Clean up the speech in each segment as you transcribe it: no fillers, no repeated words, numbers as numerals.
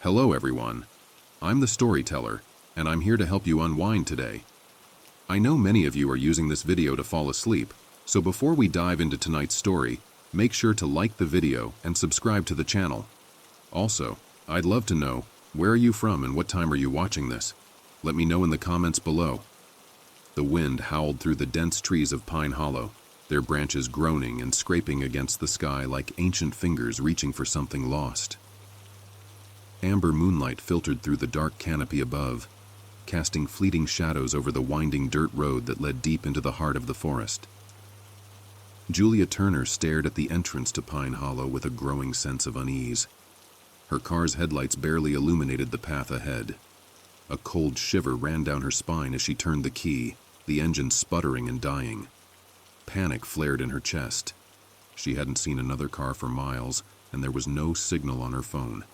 Hello everyone, I'm the storyteller, and I'm here to help you unwind today. I know many of you are using this video to fall asleep, so before we dive into tonight's story, make sure to like the video and subscribe to the channel. Also, I'd love to know, where are you from and what time are you watching this? Let me know in the comments below. The wind howled through the dense trees of Pine Hollow, their branches groaning and scraping against the sky like ancient fingers reaching for something lost. Amber moonlight filtered through the dark canopy above, casting fleeting shadows over the winding dirt road that led deep into the heart of the forest. Julia Turner stared at the entrance to Pine Hollow with a growing sense of unease. Her car's headlights barely illuminated the path ahead. A cold shiver ran down her spine as she turned the key, the engine sputtering and dying. Panic flared in her chest. She hadn't seen another car for miles, and there was no signal on her phone.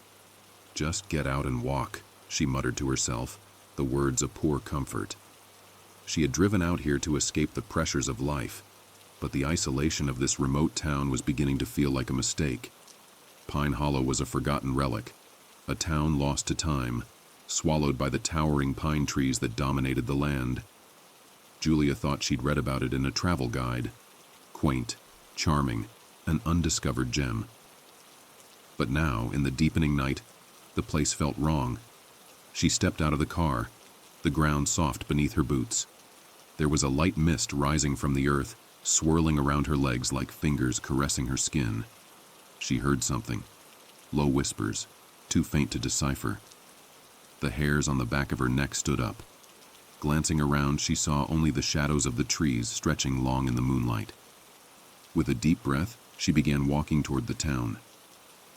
"Just get out and walk," she muttered to herself, the words a poor comfort. She had driven out here to escape the pressures of life, but the isolation of this remote town was beginning to feel like a mistake. Pine Hollow was a forgotten relic, a town lost to time, swallowed by the towering pine trees that dominated the land. Julia thought she'd read about it in a travel guide. Quaint, charming, an undiscovered gem. But now, in the deepening night, the place felt wrong. She stepped out of the car, the ground soft beneath her boots. There was a light mist rising from the earth, swirling around her legs like fingers caressing her skin. She heard something. Low whispers, too faint to decipher. The hairs on the back of her neck stood up. Glancing around, she saw only the shadows of the trees stretching long in the moonlight. With a deep breath, she began walking toward the town.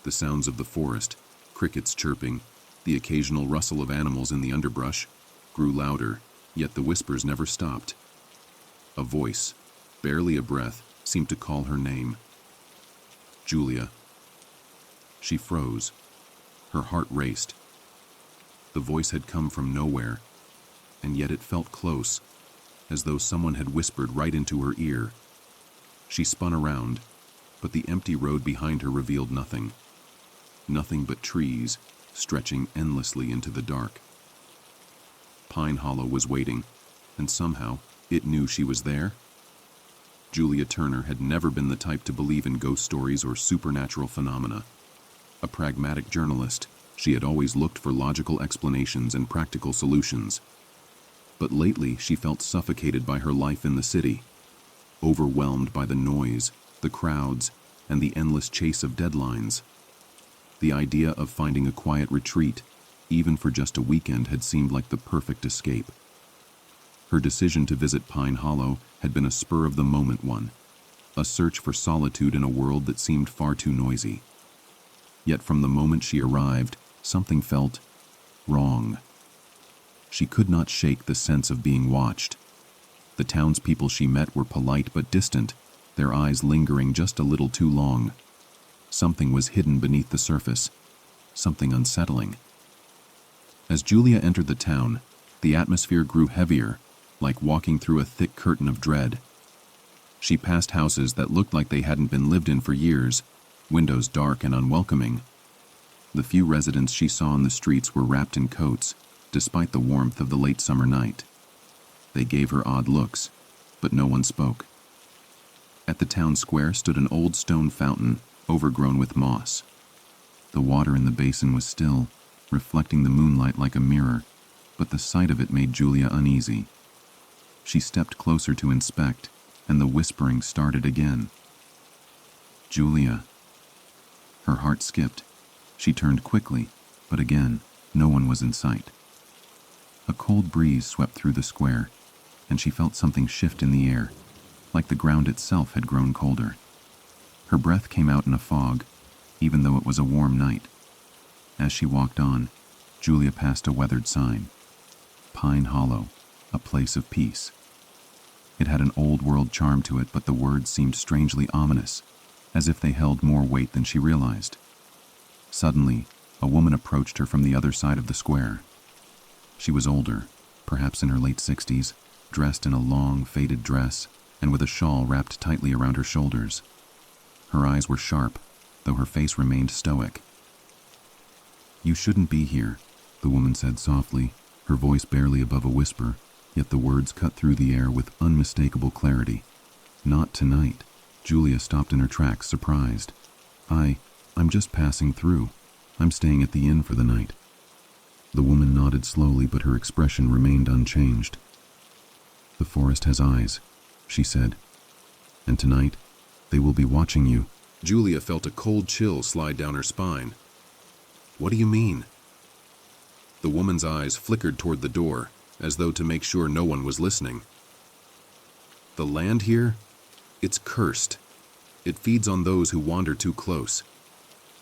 The sounds of the forest, crickets chirping, the occasional rustle of animals in the underbrush, grew louder, yet the whispers never stopped. A voice, barely a breath, seemed to call her name. Julia. She froze. Her heart raced. The voice had come from nowhere, and yet it felt close, as though someone had whispered right into her ear. She spun around, but the empty road behind her revealed nothing. Nothing but trees, stretching endlessly into the dark. Pine Hollow was waiting, and somehow it knew she was there. Julia Turner had never been the type to believe in ghost stories or supernatural phenomena. A pragmatic journalist, she had always looked for logical explanations and practical solutions. But lately she felt suffocated by her life in the city, overwhelmed by the noise, the crowds, and the endless chase of deadlines. The idea of finding a quiet retreat, even for just a weekend, had seemed like the perfect escape. Her decision to visit Pine Hollow had been a spur-of-the-moment one, a search for solitude in a world that seemed far too noisy. Yet from the moment she arrived, something felt wrong. She could not shake the sense of being watched. The townspeople she met were polite but distant, their eyes lingering just a little too long. Something was hidden beneath the surface, something unsettling. As Julia entered the town, the atmosphere grew heavier, like walking through a thick curtain of dread. She passed houses that looked like they hadn't been lived in for years, windows dark and unwelcoming. The few residents she saw on the streets were wrapped in coats, despite the warmth of the late summer night. They gave her odd looks, but no one spoke. At the town square stood an old stone fountain, overgrown with moss. The water in the basin was still, reflecting the moonlight like a mirror, but the sight of it made Julia uneasy. She stepped closer to inspect, and the whispering started again. "Julia." Her heart skipped. She turned quickly, but again, no one was in sight. A cold breeze swept through the square, and she felt something shift in the air, like the ground itself had grown colder. Her breath came out in a fog, even though it was a warm night. As she walked on, Julia passed a weathered sign. Pine Hollow, a place of peace. It had an old-world charm to it, but the words seemed strangely ominous, as if they held more weight than she realized. Suddenly, a woman approached her from the other side of the square. She was older, perhaps in her late 60s, dressed in a long, faded dress, and with a shawl wrapped tightly around her shoulders. Her eyes were sharp, though her face remained stoic. "You shouldn't be here," the woman said softly, her voice barely above a whisper, yet the words cut through the air with unmistakable clarity. "Not tonight." Julia stopped in her tracks, surprised. I'm just passing through. I'm staying at the inn for the night." The woman nodded slowly, but her expression remained unchanged. "The forest has eyes," she said. "And tonight, they will be watching you." Julia felt a cold chill slide down her spine. "What do you mean?" The woman's eyes flickered toward the door, as though to make sure no one was listening. "The land here? It's cursed. It feeds on those who wander too close.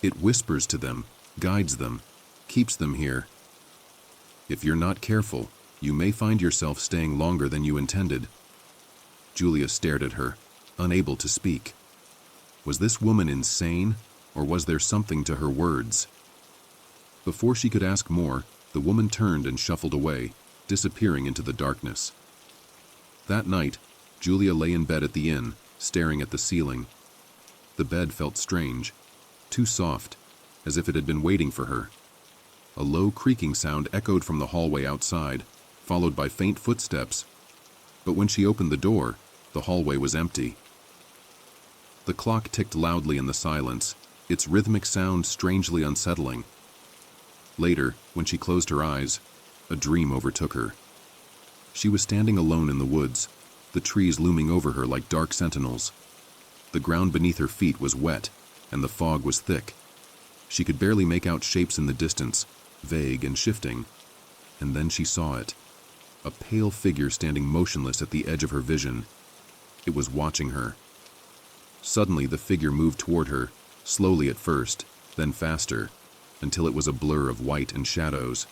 It whispers to them, guides them, keeps them here. If you're not careful, you may find yourself staying longer than you intended." Julia stared at her, unable to speak. Was this woman insane, or was there something to her words? Before she could ask more, the woman turned and shuffled away, disappearing into the darkness. That night, Julia lay in bed at the inn, staring at the ceiling. The bed felt strange, too soft, as if it had been waiting for her. A low creaking sound echoed from the hallway outside, followed by faint footsteps. But when she opened the door, the hallway was empty. The clock ticked loudly in the silence, its rhythmic sound strangely unsettling. Later, when she closed her eyes, a dream overtook her. She was standing alone in the woods, the trees looming over her like dark sentinels. The ground beneath her feet was wet, and the fog was thick. She could barely make out shapes in the distance, vague and shifting. And then she saw it. A pale figure standing motionless at the edge of her vision. It was watching her. Suddenly the figure moved toward her, slowly at first, then faster, until it was a blur of white and shadows.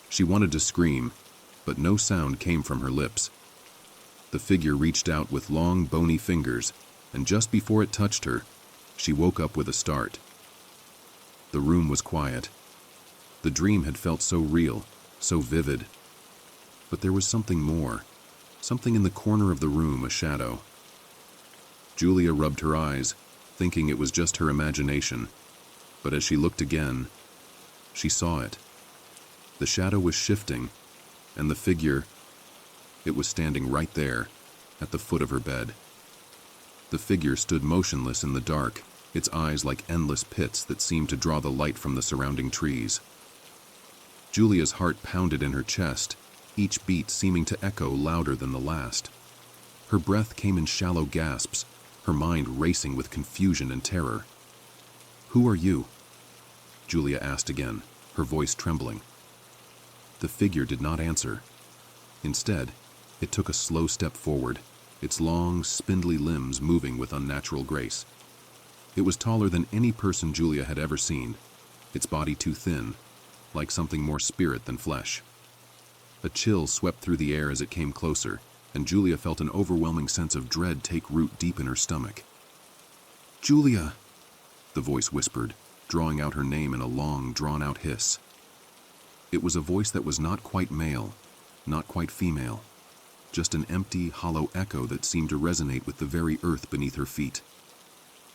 She wanted to scream, but no sound came from her lips. The figure reached out with long, bony fingers, and just before it touched her, she woke up with a start. The room was quiet. The dream had felt so real, so vivid. But there was something more, something in the corner of the room, a shadow. Julia rubbed her eyes, thinking it was just her imagination. But as she looked again, she saw it. The shadow was shifting, and the figure, it was standing right there, at the foot of her bed. The figure stood motionless in the dark, its eyes like endless pits that seemed to draw the light from the surrounding trees. Julia's heart pounded in her chest, each beat seeming to echo louder than the last. Her breath came in shallow gasps, her mind racing with confusion and terror. "Who are you?" Julia asked again, her voice trembling. The figure did not answer. Instead, it took a slow step forward, its long, spindly limbs moving with unnatural grace. It was taller than any person Julia had ever seen, its body too thin, like something more spirit than flesh. A chill swept through the air as it came closer, and Julia felt an overwhelming sense of dread take root deep in her stomach. "Julia!" the voice whispered, drawing out her name in a long, drawn-out hiss. It was a voice that was not quite male, not quite female, just an empty, hollow echo that seemed to resonate with the very earth beneath her feet.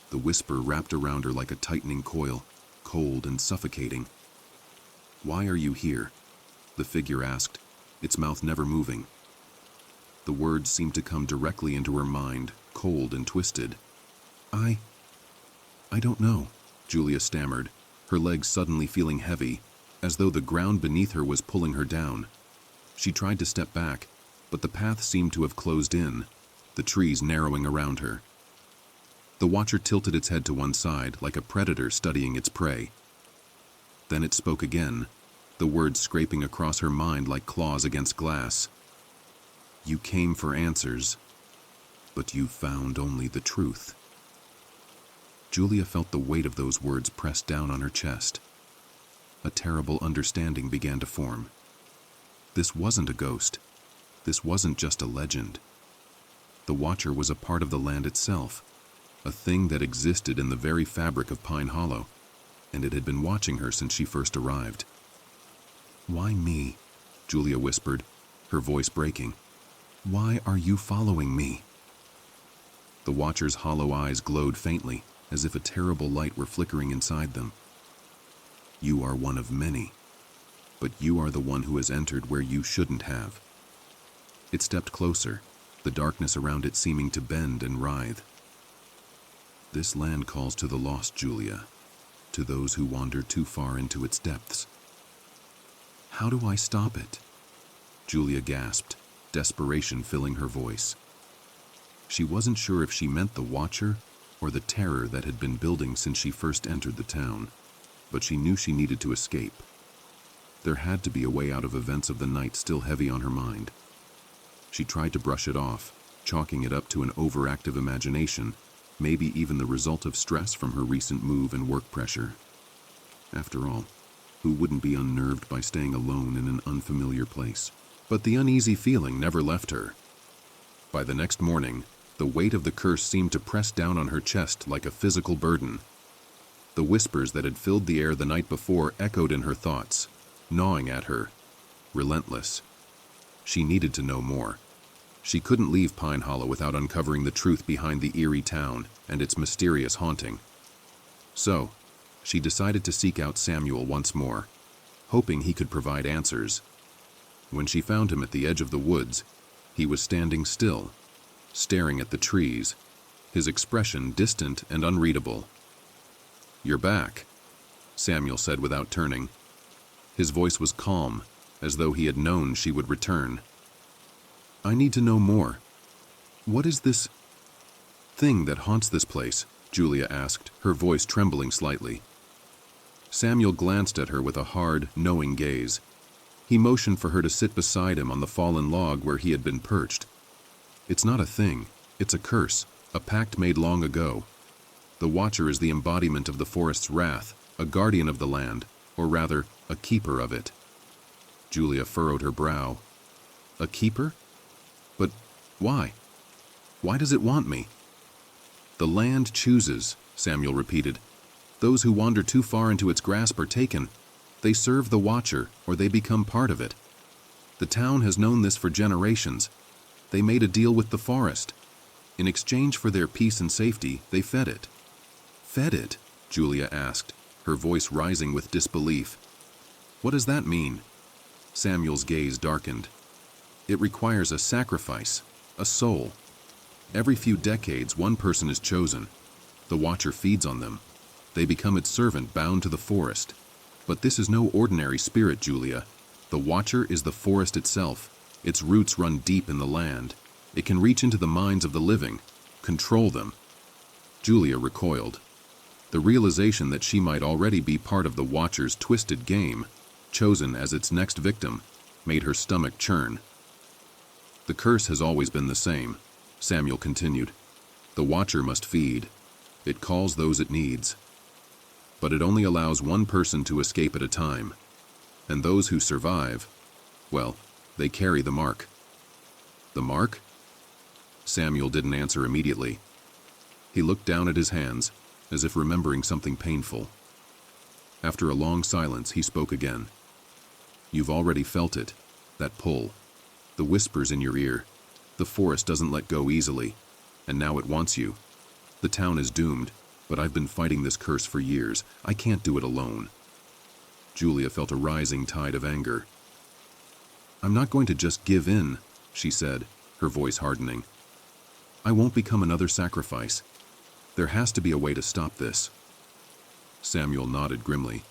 The whisper wrapped around her like a tightening coil, cold and suffocating. "Why are you here?" the figure asked, its mouth never moving. The words seemed to come directly into her mind, cold and twisted. I don't know," Julia stammered, her legs suddenly feeling heavy, as though the ground beneath her was pulling her down. She tried to step back, but the path seemed to have closed in, the trees narrowing around her. The watcher tilted its head to one side, like a predator studying its prey. Then it spoke again, the words scraping across her mind like claws against glass. "You came for answers, but you found only the truth." Julia felt the weight of those words pressed down on her chest. A terrible understanding began to form. This wasn't a ghost. This wasn't just a legend. The Watcher was a part of the land itself, a thing that existed in the very fabric of Pine Hollow, and it had been watching her since she first arrived. "Why me?" Julia whispered, her voice breaking. "Why are you following me?" The Watcher's hollow eyes glowed faintly, as if a terrible light were flickering inside them. You are one of many, but you are the one who has entered where you shouldn't have." It stepped closer, the darkness around it seeming to bend and writhe. "This land calls to the lost, Julia, to those who wander too far into its depths." "How do I stop it?" Julia gasped, desperation filling her voice. She wasn't sure if she meant the Watcher or the terror that had been building since she first entered the town, but she knew she needed to escape. There had to be a way out of events of the night still heavy on her mind. She tried to brush it off, chalking it up to an overactive imagination, maybe even the result of stress from her recent move and work pressure. After all, who wouldn't be unnerved by staying alone in an unfamiliar place? But the uneasy feeling never left her. By the next morning, the weight of the curse seemed to press down on her chest like a physical burden. The whispers that had filled the air the night before echoed in her thoughts, gnawing at her, relentless. She needed to know more. She couldn't leave Pine Hollow without uncovering the truth behind the eerie town and its mysterious haunting. So, she decided to seek out Samuel once more, hoping he could provide answers. When she found him at the edge of the woods, he was standing still, staring at the trees, his expression distant and unreadable. "You're back," Samuel said without turning. His voice was calm, as though he had known she would return. "I need to know more. What is this thing that haunts this place?" Julia asked, her voice trembling slightly. Samuel glanced at her with a hard, knowing gaze. He motioned for her to sit beside him on the fallen log where he had been perched. "It's not a thing. It's a curse, a pact made long ago. The Watcher is the embodiment of the forest's wrath, a guardian of the land, or rather, a keeper of it." Julia furrowed her brow. "A keeper? But why? Why does it want me?" "The land chooses," Samuel repeated. "Those who wander too far into its grasp are taken. They serve the Watcher, or they become part of it. The town has known this for generations. They made a deal with the forest. In exchange for their peace and safety, they fed it." "Fed it?" Julia asked, her voice rising with disbelief. "What does that mean?" Samuel's gaze darkened. "It requires a sacrifice, a soul. Every few decades, one person is chosen. The Watcher feeds on them. They become its servant bound to the forest. But this is no ordinary spirit, Julia. The Watcher is the forest itself. Its roots run deep in the land. It can reach into the minds of the living, control them." Julia recoiled. The realization that she might already be part of the Watcher's twisted game, chosen as its next victim, made her stomach churn. "The curse has always been the same," Samuel continued. "The Watcher must feed. It calls those it needs. But it only allows one person to escape at a time. And those who survive, well, they carry the mark." "The mark?" Samuel didn't answer immediately. He looked down at his hands, as if remembering something painful. After a long silence, he spoke again. "You've already felt it, that pull. The whispers in your ear. The forest doesn't let go easily, and now it wants you. The town is doomed, but I've been fighting this curse for years. I can't do it alone." Julia felt a rising tide of anger. "I'm not going to just give in," she said, her voice hardening. "I won't become another sacrifice. There has to be a way to stop this." Samuel nodded grimly.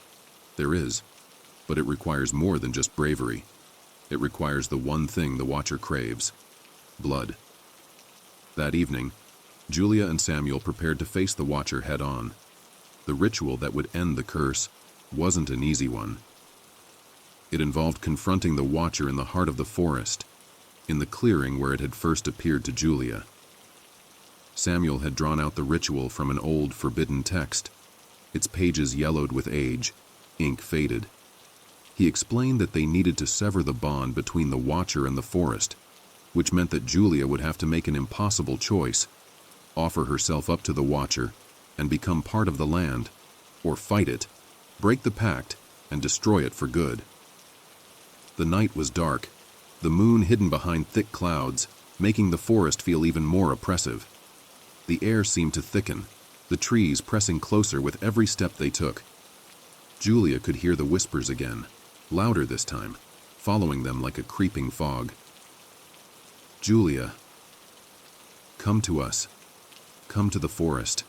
"There is, but it requires more than just bravery. It requires the one thing the Watcher craves: blood." That evening, Julia and Samuel prepared to face the Watcher head-on. The ritual that would end the curse wasn't an easy one. It involved confronting the Watcher in the heart of the forest, in the clearing where it had first appeared to Julia. Samuel had drawn out the ritual from an old, forbidden text, its pages yellowed with age, ink faded. He explained that they needed to sever the bond between the Watcher and the forest, which meant that Julia would have to make an impossible choice: offer herself up to the Watcher and become part of the land, or fight it, break the pact, and destroy it for good. The night was dark, the moon hidden behind thick clouds, making the forest feel even more oppressive. The air seemed to thicken, the trees pressing closer with every step they took. Julia could hear the whispers again, louder this time, following them like a creeping fog. "Julia, come to us. Come to the forest."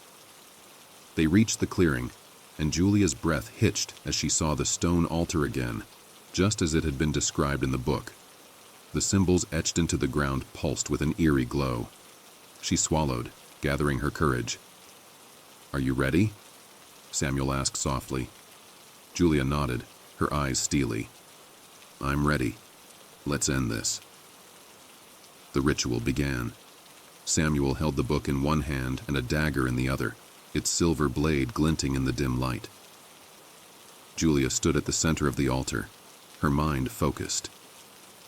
They reached the clearing, and Julia's breath hitched as she saw the stone altar again, just as it had been described in the book. The symbols etched into the ground pulsed with an eerie glow. She swallowed, gathering her courage. "Are you ready?" Samuel asked softly. Julia nodded, her eyes steely. "I'm ready. Let's end this." The ritual began. Samuel held the book in one hand and a dagger in the other, its silver blade glinting in the dim light. Julia stood at the center of the altar, her mind focused.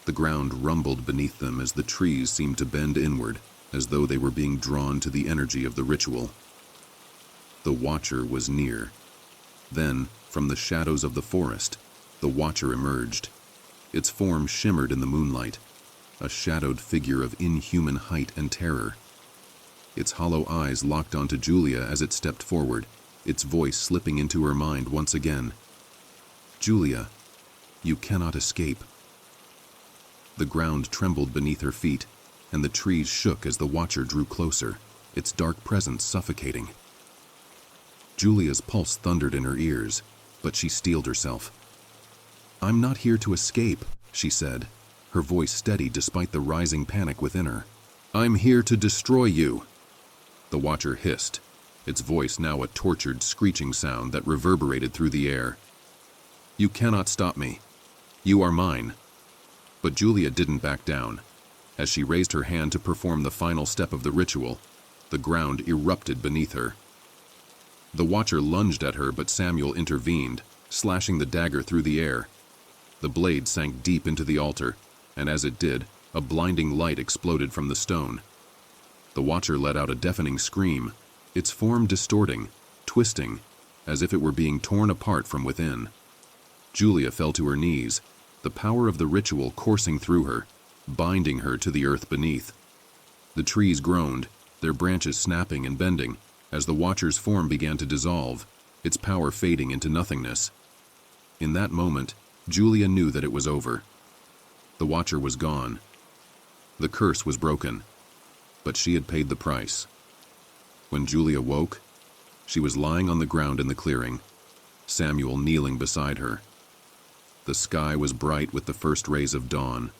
The ground rumbled beneath them as the trees seemed to bend inward, as though they were being drawn to the energy of the ritual. The Watcher was near. Then, from the shadows of the forest, the Watcher emerged. Its form shimmered in the moonlight, a shadowed figure of inhuman height and terror. Its hollow eyes locked onto Julia as it stepped forward, its voice slipping into her mind once again. "Julia, you cannot escape." The ground trembled beneath her feet, and the trees shook as the Watcher drew closer, its dark presence suffocating. Julia's pulse thundered in her ears, but she steeled herself. "I'm not here to escape," she said, her voice steady despite the rising panic within her. "I'm here to destroy you," the Watcher hissed, its voice now a tortured, screeching sound that reverberated through the air. "You cannot stop me. You are mine." But Julia didn't back down. As she raised her hand to perform the final step of the ritual, the ground erupted beneath her. The Watcher lunged at her, but Samuel intervened, slashing the dagger through the air. The blade sank deep into the altar, and as it did, a blinding light exploded from the stone. The Watcher let out a deafening scream, its form distorting, twisting, as if it were being torn apart from within. Julia fell to her knees, the power of the ritual coursing through her, binding her to the earth beneath. The trees groaned, their branches snapping and bending, as the Watcher's form began to dissolve, its power fading into nothingness. In that moment, Julia knew that it was over. The Watcher was gone. The curse was broken, but she had paid the price. When Julia woke, she was lying on the ground in the clearing, Samuel kneeling beside her. The sky was bright with the first rays of dawn,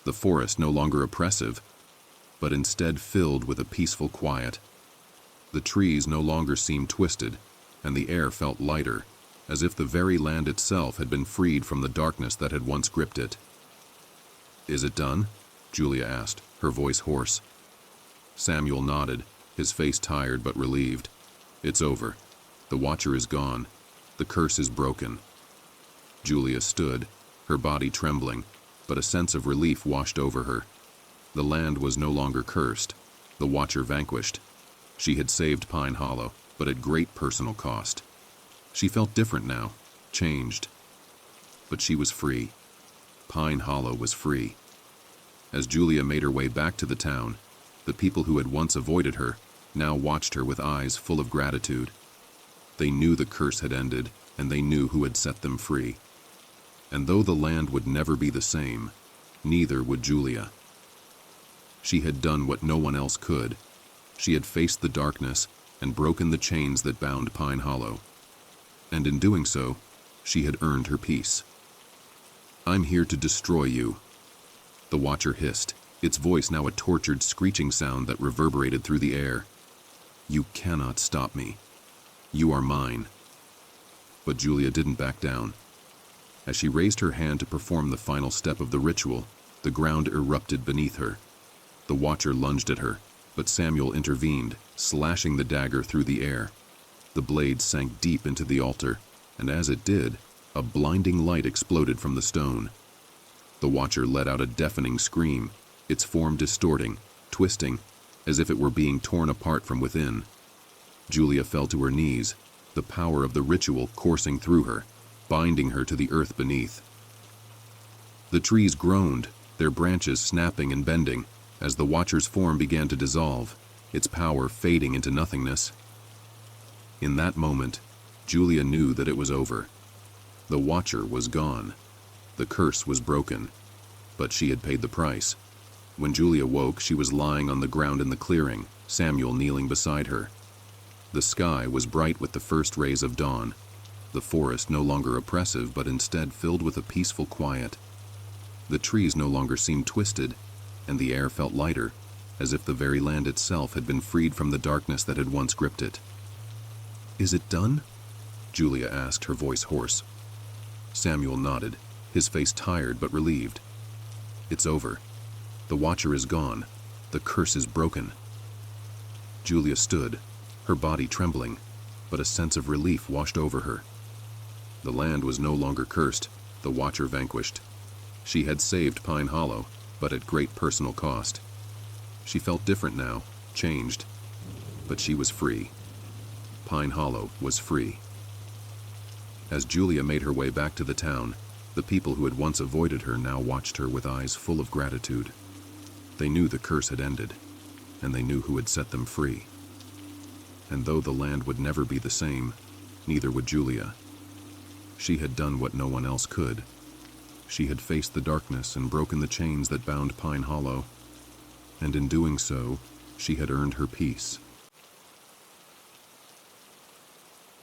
the forest no longer oppressive, but instead filled with a peaceful quiet. The trees no longer seemed twisted, and the air felt lighter, as if the very land itself had been freed from the darkness that had once gripped it. "Is it done?" Julia asked, her voice hoarse. Samuel nodded, his face tired but relieved. "It's over. The Watcher is gone. The curse is broken." Julia stood, her body trembling, but a sense of relief washed over her. The land was no longer cursed, the Watcher vanquished. She had saved Pine Hollow, but at great personal cost. She felt different now, changed. But she was free. Pine Hollow was free. As Julia made her way back to the town, the people who had once avoided her now watched her with eyes full of gratitude. They knew the curse had ended, and they knew who had set them free. And though the land would never be the same, neither would Julia. She had done what no one else could. She had faced the darkness and broken the chains that bound Pine Hollow. And in doing so, she had earned her peace. "I'm here to destroy you," the Watcher hissed, its voice now a tortured, screeching sound that reverberated through the air. "You cannot stop me. You are mine." But Julia didn't back down. As she raised her hand to perform the final step of the ritual, the ground erupted beneath her. The Watcher lunged at her, but Samuel intervened, slashing the dagger through the air. The blade sank deep into the altar, and as it did, a blinding light exploded from the stone. The Watcher let out a deafening scream, its form distorting, twisting, as if it were being torn apart from within. Julia fell to her knees, the power of the ritual coursing through her, binding her to the earth beneath. The trees groaned, their branches snapping and bending, as the Watcher's form began to dissolve, its power fading into nothingness. In that moment, Julia knew that it was over. The watcher was gone. The curse was broken, but she had paid the price. When Julia woke, she was lying on the ground in the clearing, Samuel kneeling beside her. The sky was bright with the first rays of dawn, the forest no longer oppressive but instead filled with a peaceful quiet. The trees no longer seemed twisted, and the air felt lighter, as if the very land itself had been freed from the darkness that had once gripped it. "Is it done?" Julia asked, her voice hoarse. Samuel nodded, his face tired but relieved. "It's over. The watcher is gone. The curse is broken." Julia stood, her body trembling, but a sense of relief washed over her. The land was no longer cursed, the watcher vanquished. She had saved Pine Hollow, but at great personal cost. She felt different now, changed, but she was free. Pine Hollow was free. As Julia made her way back to the town, the people who had once avoided her now watched her with eyes full of gratitude. They knew the curse had ended, and they knew who had set them free. And though the land would never be the same, neither would Julia. She had done what no one else could. She had faced the darkness and broken the chains that bound Pine Hollow, and in doing so, she had earned her peace.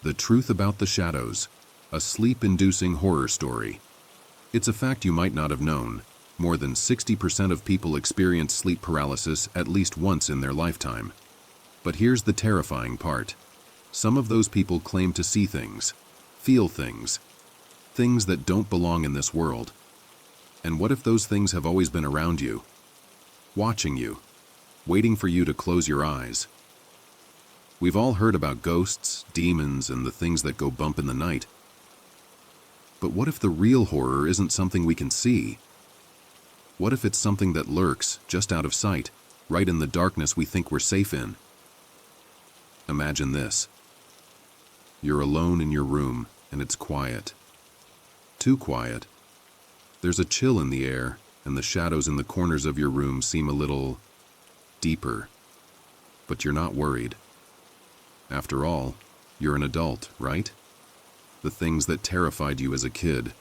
The Truth About the Shadows, a sleep-inducing horror story. It's a fact you might not have known. More than 60% of people experience sleep paralysis at least once in their lifetime. But here's the terrifying part. Some of those people claim to see things, feel things, things that don't belong in this world. And what if those things have always been around you, watching you, waiting for you to close your eyes? We've all heard about ghosts, demons, and the things that go bump in the night. But what if the real horror isn't something we can see? What if it's something that lurks just out of sight, right in the darkness we think we're safe in? Imagine this. You're alone in your room, and it's quiet. Too quiet. There's a chill in the air, and the shadows in the corners of your room seem a little deeper. But you're not worried. After all, you're an adult, right? The things that terrified you as a kid,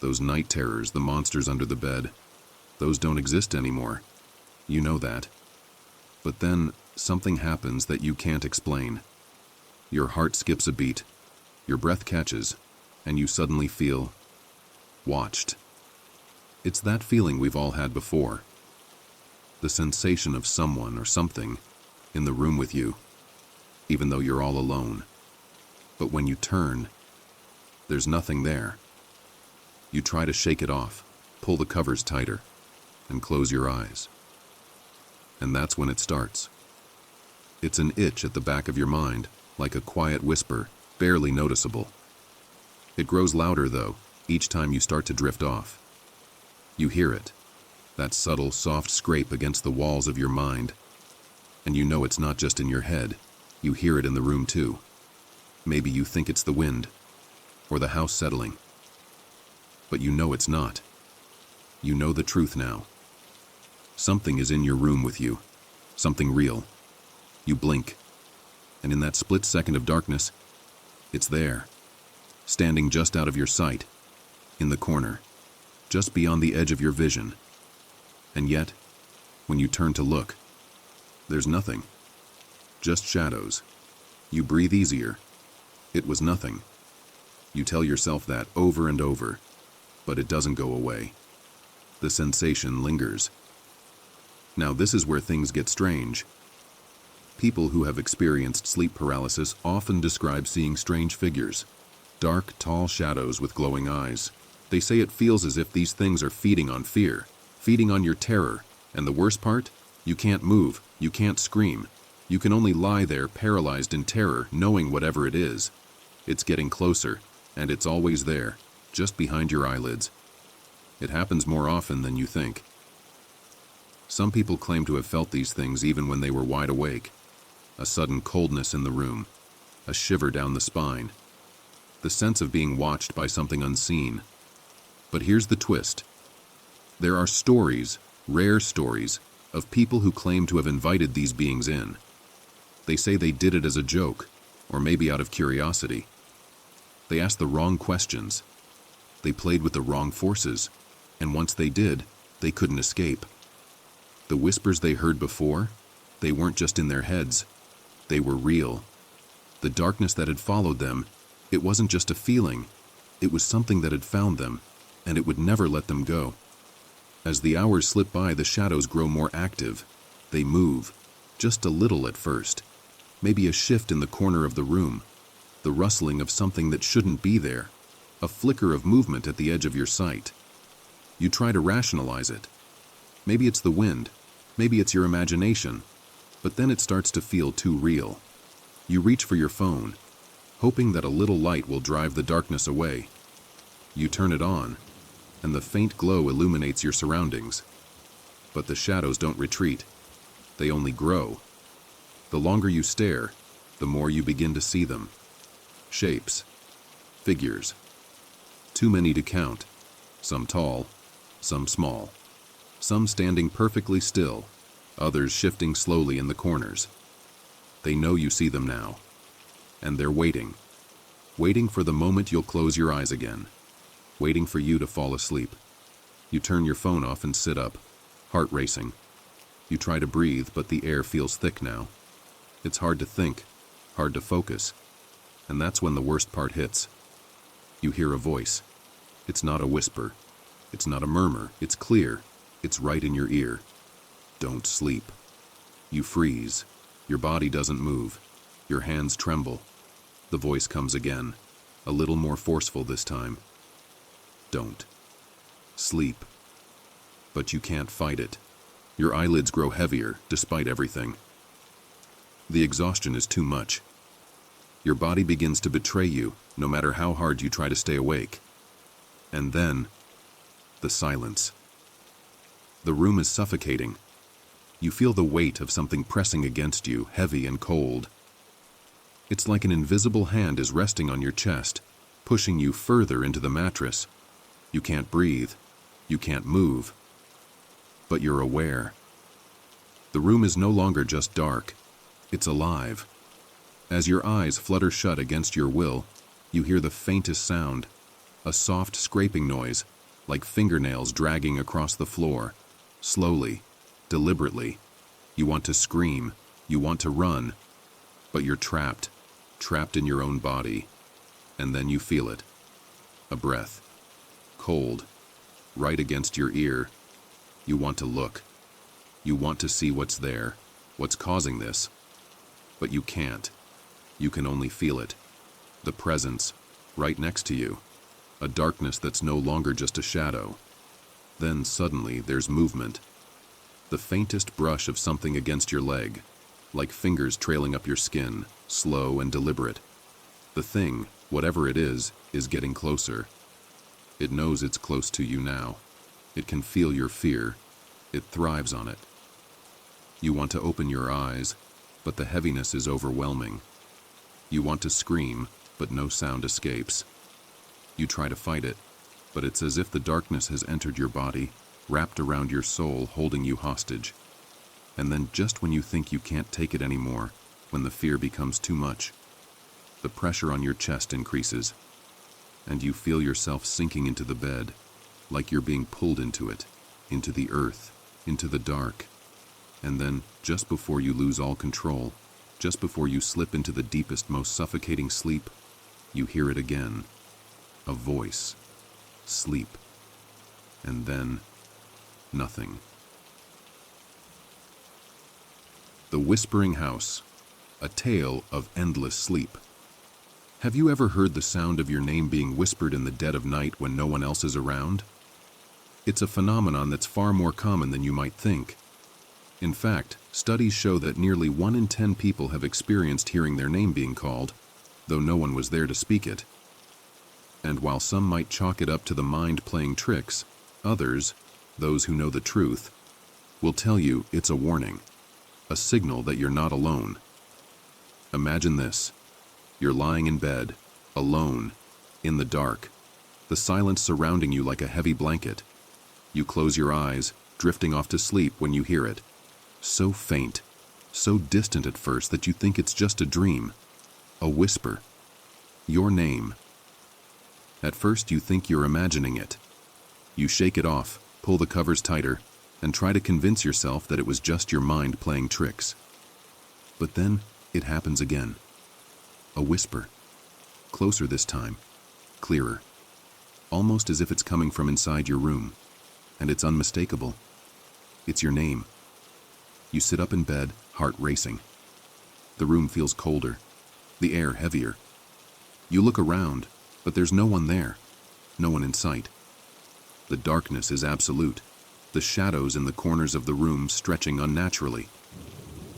those night terrors, the monsters under the bed, those don't exist anymore. You know that. But then, something happens that you can't explain. Your heart skips a beat, your breath catches, and you suddenly feel watched. It's that feeling we've all had before. The sensation of someone or something in the room with you, even though you're all alone. But when you turn, there's nothing there. You try to shake it off, pull the covers tighter, and close your eyes. And that's when it starts. It's an itch at the back of your mind, like a quiet whisper, barely noticeable. It grows louder, though, each time you start to drift off. You hear it, that subtle, soft scrape against the walls of your mind. And you know it's not just in your head. You hear it in the room, too. Maybe you think it's the wind, or the house settling. But you know it's not. You know the truth now. Something is in your room with you, something real. You blink, and in that split second of darkness, it's there, standing just out of your sight, in the corner, just beyond the edge of your vision. And yet, when you turn to look, there's nothing, just shadows. You breathe easier. It was nothing. You tell yourself that over and over, but it doesn't go away. The sensation lingers. Now this is where things get strange. People who have experienced sleep paralysis often describe seeing strange figures, dark, tall shadows with glowing eyes. They say it feels as if these things are feeding on fear, feeding on your terror, and the worst part? You can't move, you can't scream. You can only lie there paralyzed in terror, knowing whatever it is. It's getting closer, and it's always there, just behind your eyelids. It happens more often than you think. Some people claim to have felt these things even when they were wide awake. A sudden coldness in the room, a shiver down the spine, the sense of being watched by something unseen. But here's the twist. There are stories, rare stories, of people who claim to have invited these beings in. They say they did it as a joke, or maybe out of curiosity. They ask the wrong questions, They played with the wrong forces, and once they did, they couldn't escape. The whispers they heard before, they weren't just in their heads, they were real. The darkness that had followed them, it wasn't just a feeling, it was something that had found them, and it would never let them go. As the hours slip by, the shadows grow more active. They move, just a little at first. Maybe a shift in the corner of the room, the rustling of something that shouldn't be there, a flicker of movement at the edge of your sight. You try to rationalize it. Maybe it's the wind, maybe it's your imagination, but then it starts to feel too real. You reach for your phone, hoping that a little light will drive the darkness away. You turn it on, and the faint glow illuminates your surroundings. But the shadows don't retreat. They only grow. The longer you stare, the more you begin to see them. Shapes, figures. Too many to count. Some tall, some small. Some standing perfectly still, others shifting slowly in the corners. They know you see them now. And they're waiting. Waiting for the moment you'll close your eyes again. Waiting for you to fall asleep. You turn your phone off and sit up, heart racing. You try to breathe, but the air feels thick now. It's hard to think, hard to focus. And that's when the worst part hits. You hear a voice. It's not a whisper. It's not a murmur. It's clear. It's right in your ear. Don't sleep. You freeze. Your body doesn't move. Your hands tremble. The voice comes again, a little more forceful this time. Don't sleep. But you can't fight it. Your eyelids grow heavier, despite everything. The exhaustion is too much. Your body begins to betray you, no matter how hard you try to stay awake. And then, the silence. The room is suffocating. You feel the weight of something pressing against you, heavy and cold. It's like an invisible hand is resting on your chest, pushing you further into the mattress. You can't breathe. You can't move. But you're aware. The room is no longer just dark. It's alive. As your eyes flutter shut against your will, you hear the faintest sound, a soft scraping noise, like fingernails dragging across the floor, slowly, deliberately. You want to scream, you want to run, but you're trapped in your own body. And then you feel it. A breath. Cold, right against your ear. You want to look. You want to see what's there, what's causing this. But you can't. You can only feel it. The presence, right next to you. A darkness that's no longer just a shadow. Then suddenly there's movement. The faintest brush of something against your leg, like fingers trailing up your skin, slow and deliberate. The thing, whatever it is getting closer. It knows it's close to you now. It can feel your fear. It thrives on it. You want to open your eyes, but the heaviness is overwhelming. You want to scream, but no sound escapes. You try to fight it, but it's as if the darkness has entered your body, wrapped around your soul, holding you hostage. And then just when you think you can't take it anymore, when the fear becomes too much, the pressure on your chest increases, and you feel yourself sinking into the bed, like you're being pulled into it, into the earth, into the dark. And then, just before you lose all control, just before you slip into the deepest, most suffocating sleep, you hear it again. A voice. Sleep. And then, nothing. The Whispering House. A tale of endless sleep. Have you ever heard the sound of your name being whispered in the dead of night when no one else is around? It's a phenomenon that's far more common than you might think. In fact, studies show that nearly 1 in 10 people have experienced hearing their name being called, though no one was there to speak it. And while some might chalk it up to the mind playing tricks, others, those who know the truth, will tell you it's a warning, a signal that you're not alone. Imagine this. You're lying in bed, alone, in the dark, the silence surrounding you like a heavy blanket. You close your eyes, drifting off to sleep when you hear it. So faint, so distant at first that you think it's just a dream, a whisper, your name. At first you think you're imagining it. You shake it off, pull the covers tighter, and try to convince yourself that it was just your mind playing tricks. But then it happens again. A whisper. Closer this time. Clearer. Almost as if it's coming from inside your room. And it's unmistakable. It's your name. You sit up in bed, heart racing. The room feels colder. The air heavier. You look around, but there's no one there. No one in sight. The darkness is absolute. The shadows in the corners of the room stretching unnaturally.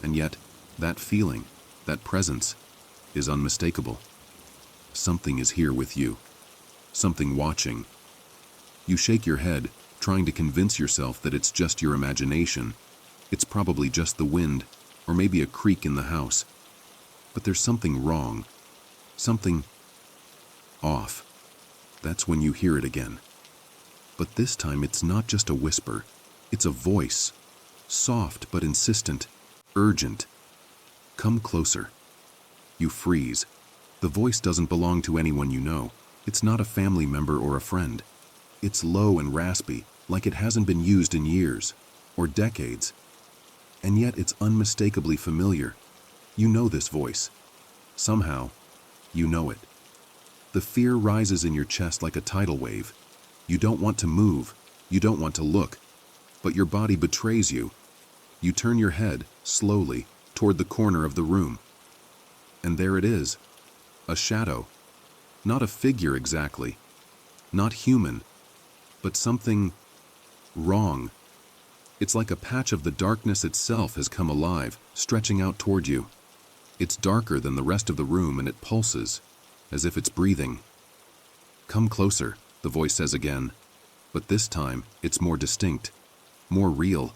And yet, that feeling, that presence, is unmistakable. Something is here with you. Something watching. You shake your head, trying to convince yourself that it's just your imagination. It's probably just the wind, or maybe a creak in the house. But there's something wrong. Something off. That's when you hear it again. But this time it's not just a whisper. It's a voice. Soft but insistent. Urgent. Come closer. You freeze. The voice doesn't belong to anyone you know. It's not a family member or a friend. It's low and raspy, like it hasn't been used in years, or decades. And yet it's unmistakably familiar. You know this voice. Somehow, you know it. The fear rises in your chest like a tidal wave. You don't want to move. You don't want to look. But your body betrays you. You turn your head, slowly, toward the corner of the room. And there it is. A shadow. Not a figure exactly. Not human. But something wrong. It's like a patch of the darkness itself has come alive, stretching out toward you. It's darker than the rest of the room and it pulses, as if it's breathing. Come closer, the voice says again. But this time, it's more distinct, more real.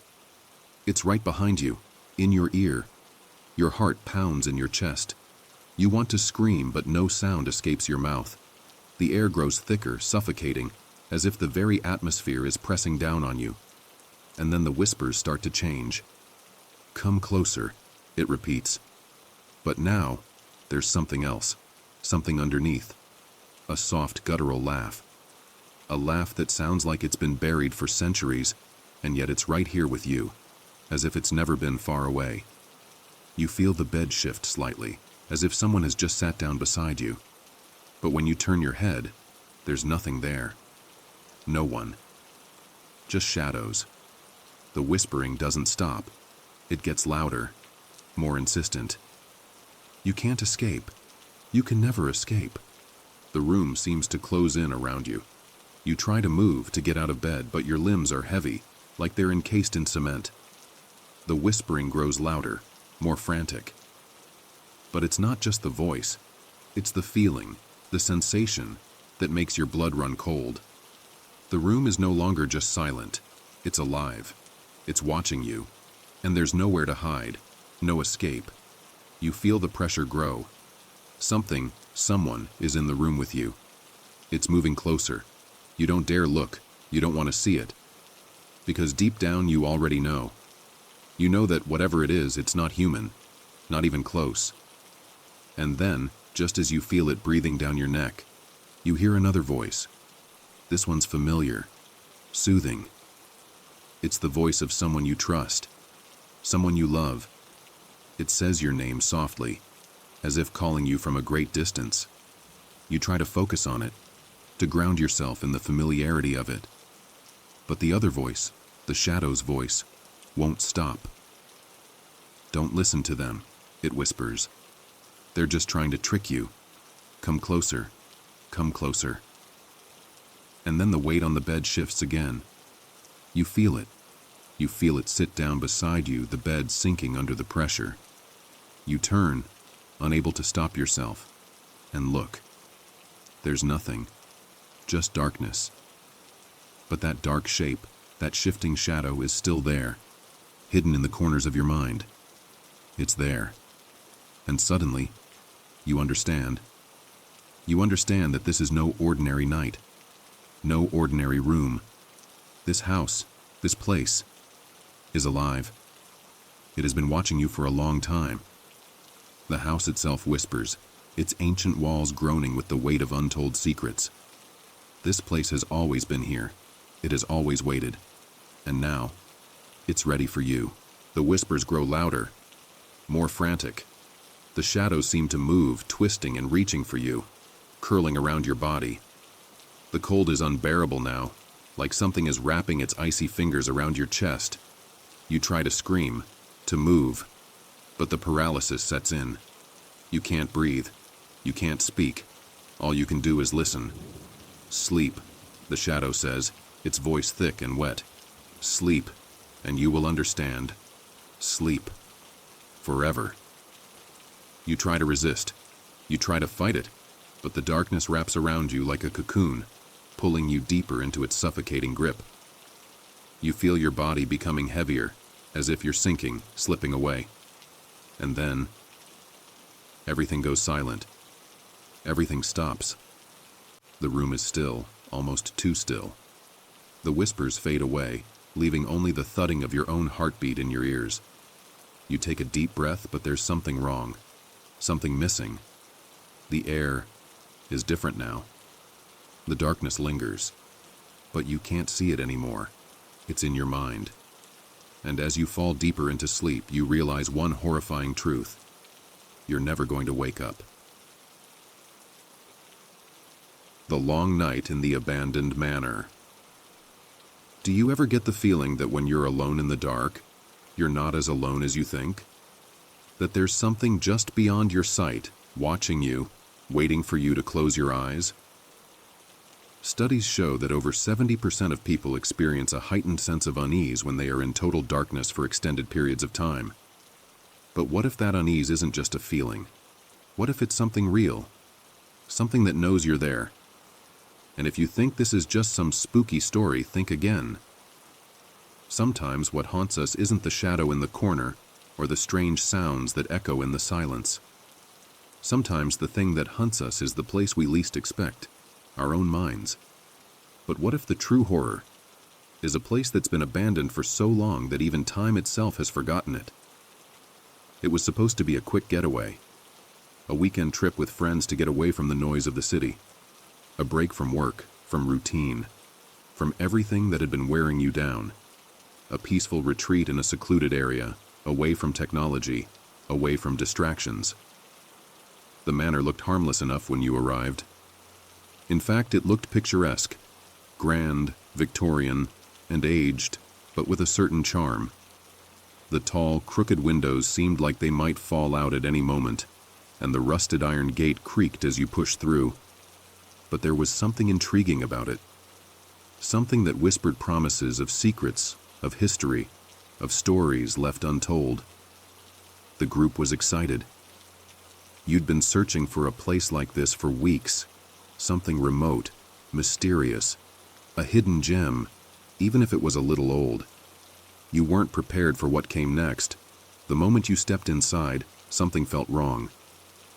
It's right behind you, in your ear. Your heart pounds in your chest. You want to scream, but no sound escapes your mouth. The air grows thicker, suffocating, as if the very atmosphere is pressing down on you. And then the whispers start to change. Come closer, it repeats. But now, there's something else, something underneath. A soft guttural laugh. A laugh that sounds like it's been buried for centuries, and yet it's right here with you, as if it's never been far away. You feel the bed shift slightly, as if someone has just sat down beside you. But when you turn your head, there's nothing there. No one. Just shadows. The whispering doesn't stop. It gets louder, more insistent. You can't escape. You can never escape. The room seems to close in around you. You try to move to get out of bed, but your limbs are heavy, like they're encased in cement. The whispering grows louder, more frantic. But it's not just the voice. It's the feeling, the sensation, that makes your blood run cold. The room is no longer just silent. It's alive. It's watching you. And there's nowhere to hide, no escape. You feel the pressure grow. Something, someone, is in the room with you. It's moving closer. You don't dare look. You don't want to see it. Because deep down you already know. You know that whatever it is, it's not human. Not even close. And then, just as you feel it breathing down your neck, you hear another voice. This one's familiar. Soothing. It's the voice of someone you trust. Someone you love. It says your name softly, as if calling you from a great distance. You try to focus on it, to ground yourself in the familiarity of it. But the other voice, the shadow's voice, won't stop. Don't listen to them, it whispers. They're just trying to trick you. Come closer, come closer. And then the weight on the bed shifts again. You feel it. You feel it sit down beside you, the bed sinking under the pressure. You turn, unable to stop yourself, and look. There's nothing, just darkness. But that dark shape, that shifting shadow is still there, hidden in the corners of your mind. It's there. And suddenly, you understand. You understand that this is no ordinary night, no ordinary room. This house, this place, is alive. It has been watching you for a long time. The house itself whispers, its ancient walls groaning with the weight of untold secrets. This place has always been here. It has always waited. And now, it's ready for you. The whispers grow louder, more frantic. The shadows seem to move, twisting and reaching for you, curling around your body. The cold is unbearable now, like something is wrapping its icy fingers around your chest. You try to scream, to move, but the paralysis sets in. You can't breathe. You can't speak. All you can do is listen. Sleep, the shadow says, its voice thick and wet. Sleep, and you will understand. Sleep. Forever. You try to resist. You try to fight it, but the darkness wraps around you like a cocoon, pulling you deeper into its suffocating grip. You feel your body becoming heavier, as if you're sinking, slipping away. And then, everything goes silent. Everything stops. The room is still, almost too still. The whispers fade away, leaving only the thudding of your own heartbeat in your ears. You take a deep breath, but there's something wrong. Something missing. The air is different now. The darkness lingers, but you can't see it anymore. It's in your mind. And as you fall deeper into sleep, you realize one horrifying truth. You're never going to wake up. The long night in the abandoned manor. Do you ever get the feeling that when you're alone in the dark, you're not as alone as you think? That there's something just beyond your sight, watching you, waiting for you to close your eyes? Studies show that over 70% of people experience a heightened sense of unease when they are in total darkness for extended periods of time. But what if that unease isn't just a feeling? What if it's something real? Something that knows you're there? And if you think this is just some spooky story, think again. Sometimes what haunts us isn't the shadow in the corner or the strange sounds that echo in the silence. Sometimes the thing that hunts us is the place we least expect, our own minds. But what if the true horror is a place that's been abandoned for so long that even time itself has forgotten it? It was supposed to be a quick getaway, a weekend trip with friends to get away from the noise of the city, a break from work, from routine, from everything that had been wearing you down, a peaceful retreat in a secluded area, away from technology, away from distractions. The manor looked harmless enough when you arrived. In fact, it looked picturesque, grand, Victorian, and aged, but with a certain charm. The tall, crooked windows seemed like they might fall out at any moment, and the rusted iron gate creaked as you pushed through. But there was something intriguing about it. Something that whispered promises of secrets, of history, of stories left untold. The group was excited. You'd been searching for a place like this for weeks. Something remote, mysterious, a hidden gem, even if it was a little old. You weren't prepared for what came next. The moment you stepped inside, something felt wrong.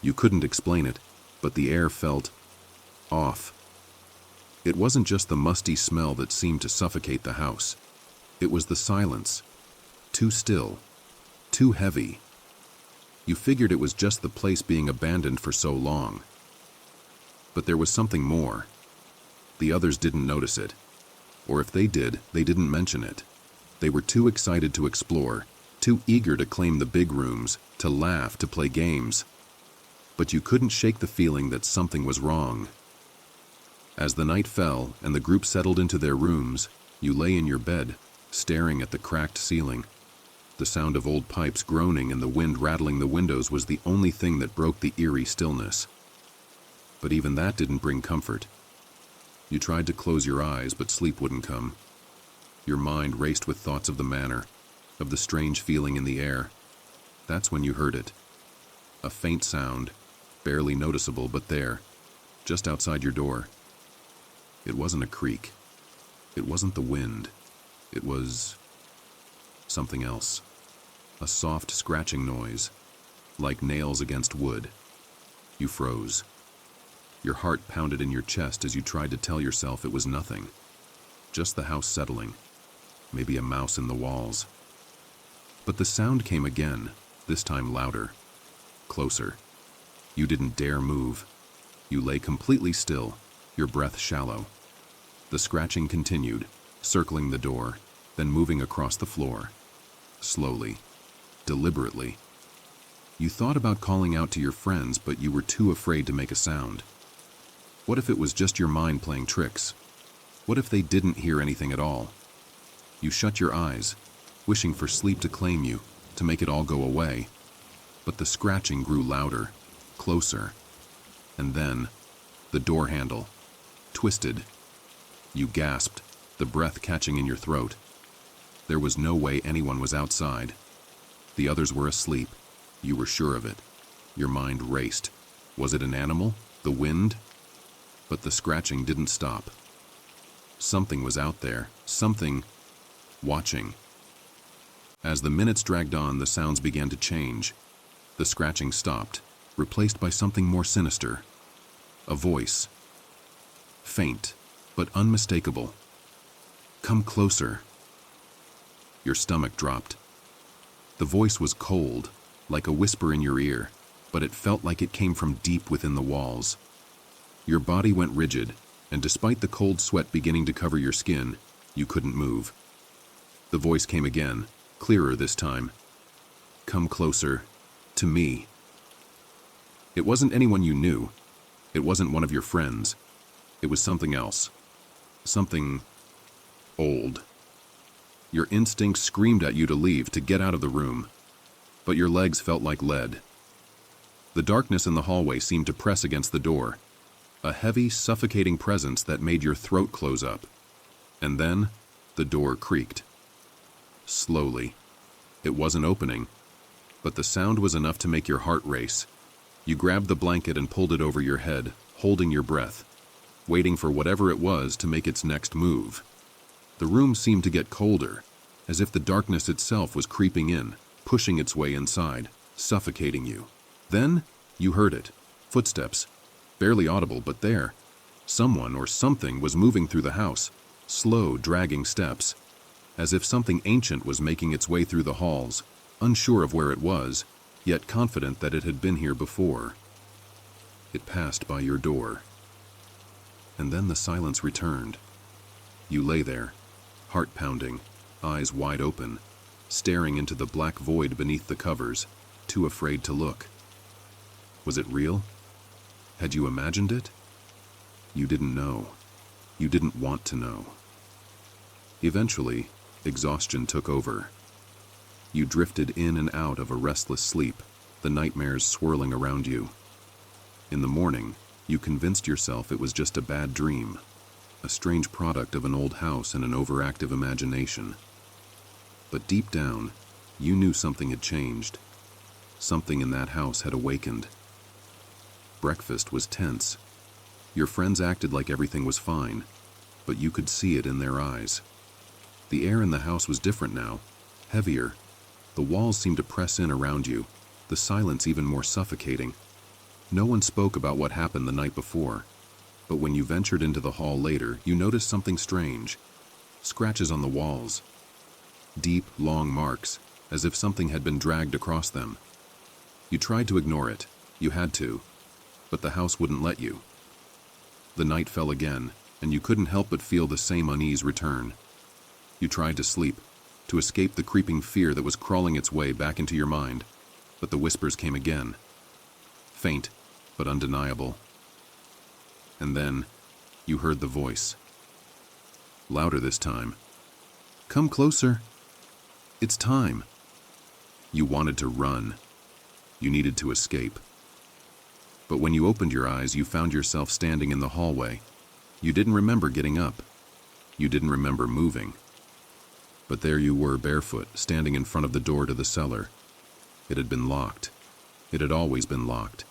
You couldn't explain it, but the air felt off. It wasn't just the musty smell that seemed to suffocate the house. It was the silence. Too still. Too heavy. You figured it was just the place being abandoned for so long. But there was something more. The others didn't notice it. Or if they did, they didn't mention it. They were too excited to explore, too eager to claim the big rooms, to laugh, to play games. But you couldn't shake the feeling that something was wrong. As the night fell and the group settled into their rooms, you lay in your bed, staring at the cracked ceiling. The sound of old pipes groaning and the wind rattling the windows was the only thing that broke the eerie stillness. But even that didn't bring comfort. You tried to close your eyes, but sleep wouldn't come. Your mind raced with thoughts of the manor, of the strange feeling in the air. That's when you heard it. A faint sound, barely noticeable, but there, just outside your door. It wasn't a creak. It wasn't the wind. It was something else. A soft scratching noise, like nails against wood. You froze. Your heart pounded in your chest as you tried to tell yourself it was nothing. Just the house settling. Maybe a mouse in the walls. But the sound came again, this time louder. Closer. You didn't dare move. You lay completely still, your breath shallow. The scratching continued, circling the door, then moving across the floor. Slowly, deliberately. You thought about calling out to your friends, but you were too afraid to make a sound. What if it was just your mind playing tricks? What if they didn't hear anything at all? You shut your eyes, wishing for sleep to claim you, to make it all go away. But the scratching grew louder, closer. And then, the door handle twisted. You gasped, the breath catching in your throat. There was no way anyone was outside. The others were asleep. You were sure of it. Your mind raced. Was it an animal? The wind? But the scratching didn't stop. Something was out there. Something watching. As the minutes dragged on, the sounds began to change. The scratching stopped, replaced by something more sinister. A voice. Faint, but unmistakable. Come closer. Your stomach dropped. The voice was cold, like a whisper in your ear, but it felt like it came from deep within the walls. Your body went rigid, and despite the cold sweat beginning to cover your skin, you couldn't move. The voice came again, clearer this time. Come closer, to me. It wasn't anyone you knew. It wasn't one of your friends. It was something else. Something old. Your instincts screamed at you to leave, to get out of the room. But your legs felt like lead. The darkness in the hallway seemed to press against the door. A heavy, suffocating presence that made your throat close up. And then, the door creaked. Slowly. It wasn't opening, but the sound was enough to make your heart race. You grabbed the blanket and pulled it over your head, holding your breath, waiting for whatever it was to make its next move. The room seemed to get colder, as if the darkness itself was creeping in, pushing its way inside, suffocating you. Then, you heard it. Footsteps. Barely audible, but there. Someone or something was moving through the house, slow, dragging steps, as if something ancient was making its way through the halls, unsure of where it was, yet confident that it had been here before. It passed by your door. And then the silence returned. You lay there, heart pounding, eyes wide open, staring into the black void beneath the covers, too afraid to look. Was it real? Had you imagined it? You didn't know. You didn't want to know. Eventually, exhaustion took over. You drifted in and out of a restless sleep, the nightmares swirling around you. In the morning, you convinced yourself it was just a bad dream, a strange product of an old house and an overactive imagination. But deep down, you knew something had changed. Something in that house had awakened. Breakfast was tense. Your friends acted like everything was fine, but you could see it in their eyes. The air in the house was different now, heavier. The walls seemed to press in around you, the silence even more suffocating. No one spoke about what happened the night before, but when you ventured into the hall later, you noticed something strange. Scratches on the walls. Deep, long marks, as if something had been dragged across them. You tried to ignore it. You had to. But the house wouldn't let you. The night fell again, and you couldn't help but feel the same unease return. You tried to sleep, to escape the creeping fear that was crawling its way back into your mind, but the whispers came again. Faint, but undeniable. And then, you heard the voice. Louder this time. Come closer. It's time. You wanted to run. You needed to escape. But when you opened your eyes, you found yourself standing in the hallway. You didn't remember getting up. You didn't remember moving. But there you were, barefoot, standing in front of the door to the cellar. It had been locked. It had always been locked.